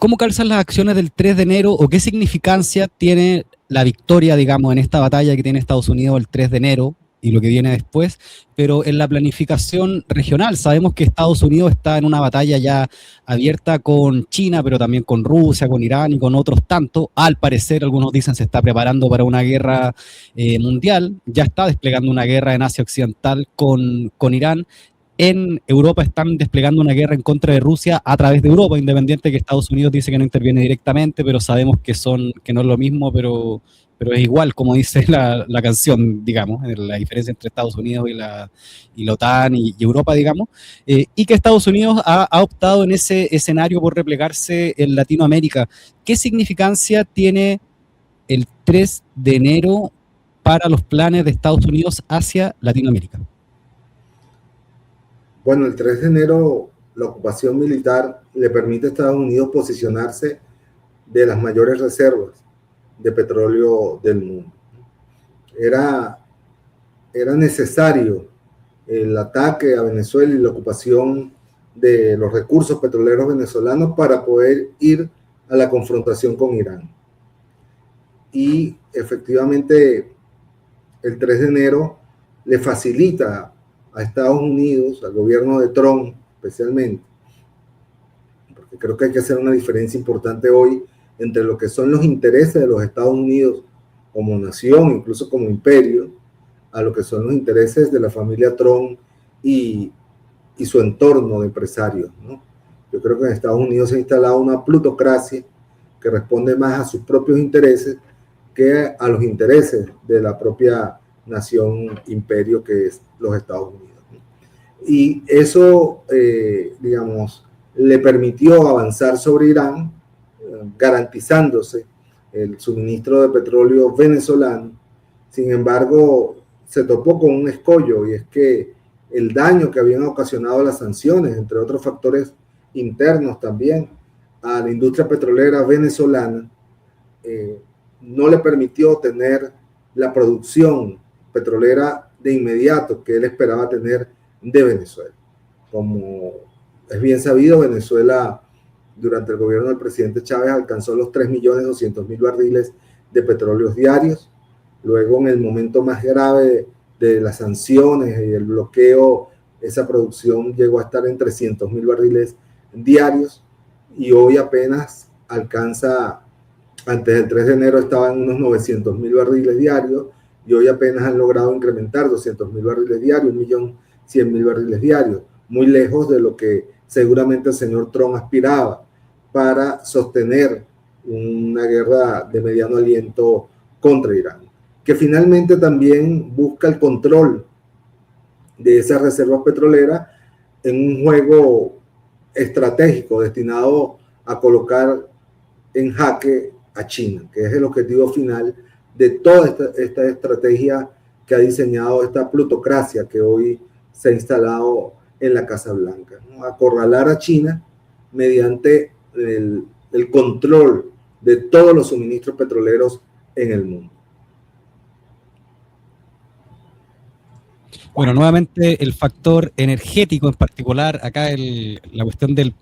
¿Cómo calzan las acciones del 3 de enero o qué significancia tiene la victoria, digamos, en esta batalla que tiene Estados Unidos el 3 de enero y lo que viene después? Pero en la planificación regional, sabemos que Estados Unidos está en una batalla ya abierta con China, pero también con Rusia, con Irán y con otros tantos. Al parecer, algunos dicen se está preparando para una guerra mundial, ya está desplegando una guerra en Asia Occidental con Irán. En Europa están desplegando una guerra en contra de Rusia a través de Europa, independiente que Estados Unidos dice que no interviene directamente, pero sabemos que no es lo mismo, pero es igual, como dice la canción, digamos, la diferencia entre Estados Unidos y la OTAN y Europa, digamos, y que Estados Unidos ha optado en ese escenario por replegarse en Latinoamérica. ¿Qué significancia tiene el 3 de enero para los planes de Estados Unidos hacia Latinoamérica? Bueno, el 3 de enero la ocupación militar le permite a Estados Unidos posicionarse de las mayores reservas de petróleo del mundo. Era necesario el ataque a Venezuela y la ocupación de los recursos petroleros venezolanos para poder ir a la confrontación con Irán. Y efectivamente el 3 de enero le facilita a Estados Unidos, al gobierno de Trump especialmente, porque creo que hay que hacer una diferencia importante hoy entre lo que son los intereses de los Estados Unidos como nación, incluso como imperio, a lo que son los intereses de la familia Trump y su entorno de empresarios, ¿no? Yo creo que en Estados Unidos se ha instalado una plutocracia que responde más a sus propios intereses que a los intereses de la propia nación imperio que es los Estados Unidos. Y eso, digamos, le permitió avanzar sobre Irán, garantizándose el suministro de petróleo venezolano. Sin embargo, se topó con un escollo, y es que el daño que habían ocasionado las sanciones, entre otros factores internos también, a la industria petrolera venezolana, no le permitió tener la producción petrolera de inmediato que él esperaba tener de Venezuela. Como es bien sabido, Venezuela durante el gobierno del presidente Chávez alcanzó los 3.200.000 barriles de petróleos diarios. Luego, en el momento más grave de las sanciones y el bloqueo, esa producción llegó a estar en 300.000 barriles diarios, y hoy apenas alcanza, antes del 3 de enero estaba en unos 900.000 barriles diarios, y hoy apenas han logrado incrementar 200.000 barriles diarios, 1.100.000 barriles diarios, muy lejos de lo que seguramente el señor Trump aspiraba para sostener una guerra de mediano aliento contra Irán, que finalmente también busca el control de esas reservas petroleras en un juego estratégico destinado a colocar en jaque a China, que es el objetivo final de toda esta estrategia que ha diseñado esta plutocracia que hoy se ha instalado en la Casa Blanca, ¿no? Acorralar a China mediante el control de todos los suministros petroleros en el mundo. Bueno, nuevamente el factor energético en particular, acá la cuestión del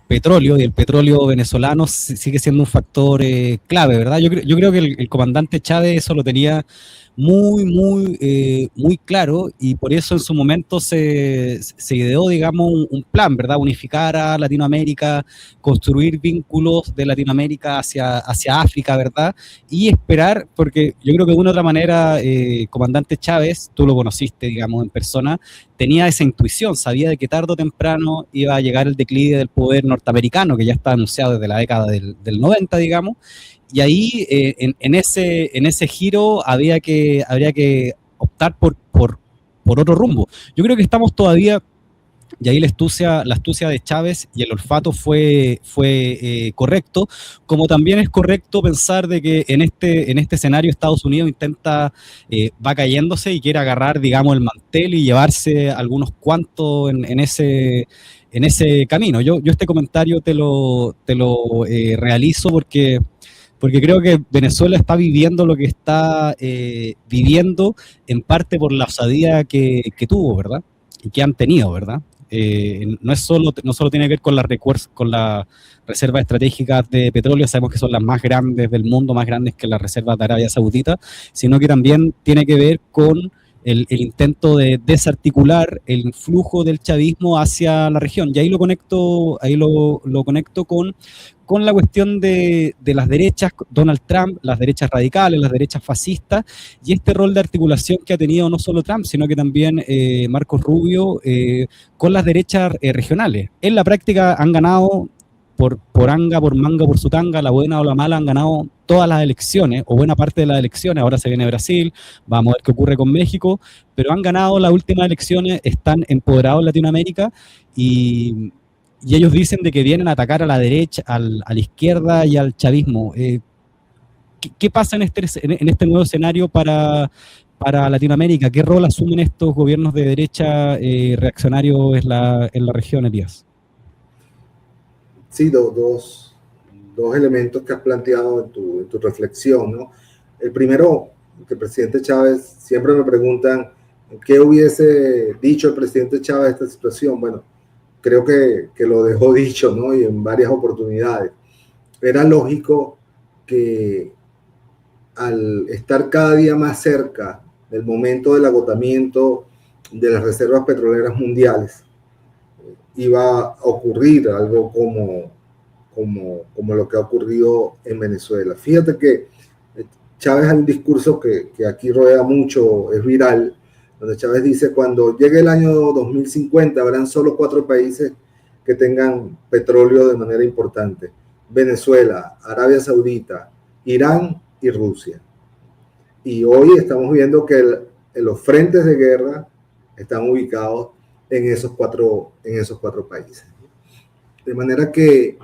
petróleo y el petróleo venezolano sigue siendo un factor clave, ¿verdad? Yo creo que el comandante Chávez eso lo tenía muy claro, y por eso en su momento se ideó, digamos, un plan, ¿verdad? Unificar a Latinoamérica, construir vínculos de Latinoamérica hacia África, ¿verdad? Y esperar, porque yo creo que de una u otra manera, comandante Chávez, tú lo conociste, digamos, en persona, tenía esa intuición, sabía de que tarde o temprano iba a llegar el declive del poder norteamericano, que ya está anunciado desde la década del 90, digamos. Y ahí, en ese giro, habría que optar por otro rumbo. Yo creo que estamos todavía, y ahí la astucia de Chávez y el olfato fue correcto, como también es correcto pensar de que en este escenario Estados Unidos va cayéndose y quiere agarrar, digamos, el mantel y llevarse algunos cuantos en ese camino. Yo este comentario te lo realizo porque creo que Venezuela está viviendo lo que está viviendo en parte por la osadía que tuvo, ¿verdad? Y que han tenido, ¿verdad? no solo tiene que ver con las reservas estratégicas de petróleo, sabemos que son las más grandes del mundo, más grandes que las reservas de Arabia Saudita, sino que también tiene que ver con el intento de desarticular el influjo del chavismo hacia la región. Y ahí lo conecto con la cuestión de las derechas, Donald Trump, las derechas radicales, las derechas fascistas, y este rol de articulación que ha tenido no solo Trump, sino que también Marcos Rubio, con las derechas regionales. En la práctica han ganado por anga, por manga, por su tanga, la buena o la mala, han ganado todas las elecciones, o buena parte de las elecciones. Ahora se viene Brasil, vamos a ver qué ocurre con México, pero han ganado las últimas elecciones, están empoderados en Latinoamérica, y ellos dicen de que vienen a atacar a la derecha, a la izquierda y al chavismo. ¿Qué pasa en este nuevo escenario para Latinoamérica? ¿Qué rol asumen estos gobiernos de derecha reaccionarios en la región, Elías? Sí, dos elementos que has planteado en tu reflexión, ¿no? El primero, que el presidente Chávez, siempre me preguntan qué hubiese dicho el presidente Chávez de esta situación. Bueno, creo que lo dejó dicho, ¿no? Y en varias oportunidades. Era lógico que al estar cada día más cerca del momento del agotamiento de las reservas petroleras mundiales, iba a ocurrir algo como lo que ha ocurrido en Venezuela. Fíjate que Chávez hay un discurso que aquí rodea mucho, es viral, donde Chávez dice: cuando llegue el año 2050 habrán solo 4 países que tengan petróleo de manera importante: Venezuela, Arabia Saudita, Irán y Rusia. Y hoy estamos viendo que los frentes de guerra están ubicados en esos cuatro países. De manera que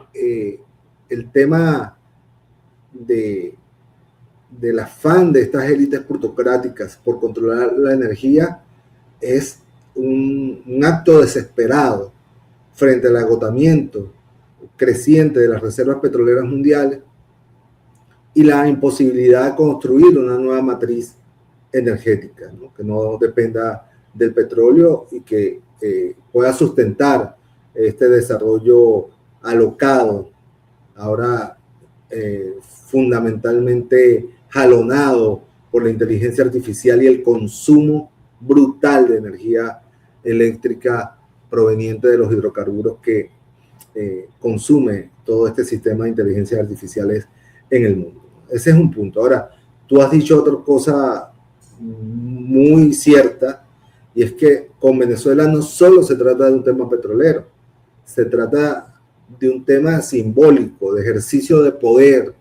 el tema del afán de estas élites plutocráticas por controlar la energía es un acto desesperado frente al agotamiento creciente de las reservas petroleras mundiales y la imposibilidad de construir una nueva matriz energética, ¿no? Que no dependa del petróleo y que pueda sustentar este desarrollo alocado, ahora fundamentalmente jalonado por la inteligencia artificial y el consumo brutal de energía eléctrica proveniente de los hidrocarburos que consume todo este sistema de inteligencias artificiales en el mundo. Ese es un punto. Ahora, tú has dicho otra cosa muy cierta, y es que con Venezuela no solo se trata de un tema petrolero, se trata de un tema simbólico, de ejercicio de poder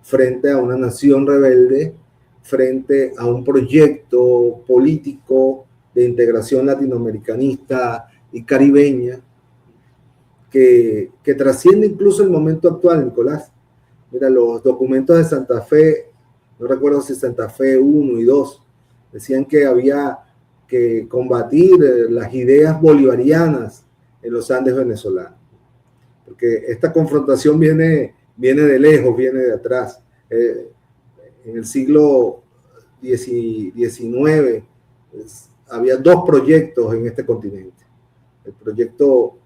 frente a una nación rebelde, frente a un proyecto político de integración latinoamericanista y caribeña que trasciende incluso el momento actual, Nicolás. Mira, los documentos de Santa Fe, no recuerdo si Santa Fe 1 y 2, decían que había que combatir las ideas bolivarianas en los Andes venezolanos, porque esta confrontación viene de lejos, viene de atrás. En el siglo XIX había 2 proyectos en este continente: el proyecto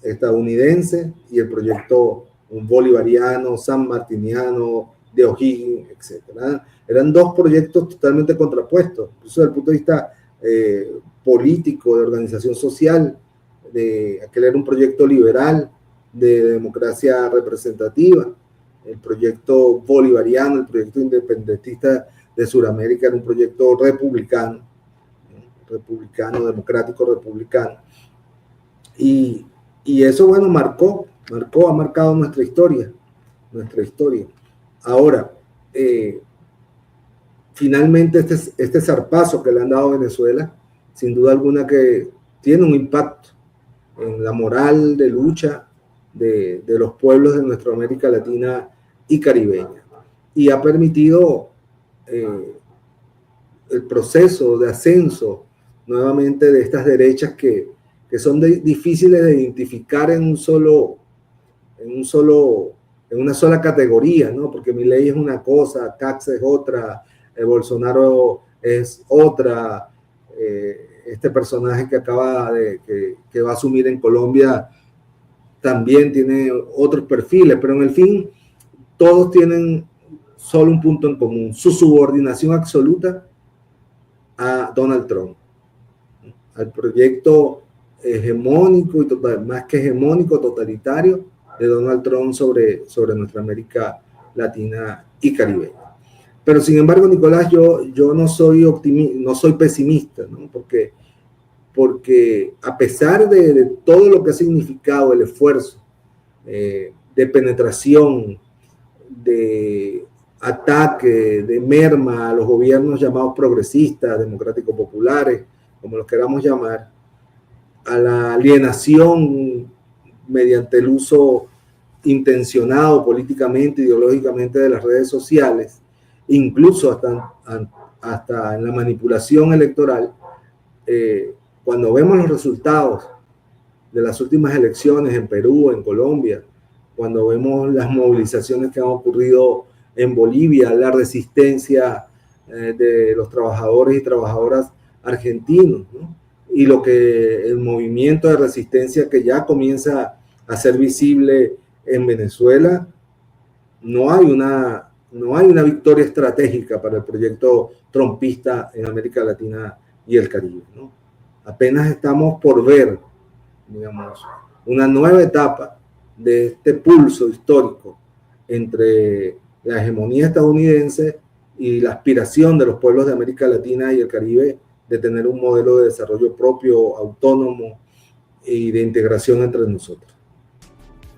estadounidense y el proyecto bolivariano, sanmartiniano, de O'Higgins, etc. Eran 2 proyectos totalmente contrapuestos, incluso desde el punto de vista político, de organización social. Aquel era un proyecto liberal de democracia representativa. El proyecto bolivariano, el proyecto independentista de Sudamérica, era un proyecto republicano, democrático republicano. Y eso, bueno, ha marcado nuestra historia. Ahora, finalmente este zarpazo que le han dado a Venezuela, sin duda alguna que tiene un impacto en la moral de lucha de los pueblos de nuestra América Latina y caribeña, y ha permitido el proceso de ascenso nuevamente de estas derechas que son difíciles de identificar en una sola categoría, ¿no? Porque Milei es una cosa, Katz es otra, Bolsonaro es otra, este personaje que que va a asumir en Colombia también tiene otros perfiles, pero en el fin todos tienen solo un punto en común: su subordinación absoluta a Donald Trump, al proyecto hegemónico y más que hegemónico, totalitario de Donald Trump sobre nuestra América Latina y Caribe. Pero sin embargo, Nicolás, yo no soy no soy pesimista, ¿no? Porque a pesar de todo lo que ha significado el esfuerzo de penetración, de ataque, de merma a los gobiernos llamados progresistas, democráticos populares, como los queramos llamar, a la alienación mediante el uso intencionado políticamente, ideológicamente de las redes sociales, incluso hasta en la manipulación electoral, cuando vemos los resultados de las últimas elecciones en Perú, en Colombia, cuando vemos las movilizaciones que han ocurrido en Bolivia, la resistencia de los trabajadores y trabajadoras argentinos, ¿no? Y el movimiento de resistencia que ya comienza a ser visible en Venezuela, no hay una victoria estratégica para el proyecto trumpista en América Latina y el Caribe, ¿no? Apenas estamos por ver, digamos, una nueva etapa de este pulso histórico entre la hegemonía estadounidense y la aspiración de los pueblos de América Latina y el Caribe de tener un modelo de desarrollo propio, autónomo y de integración entre nosotros.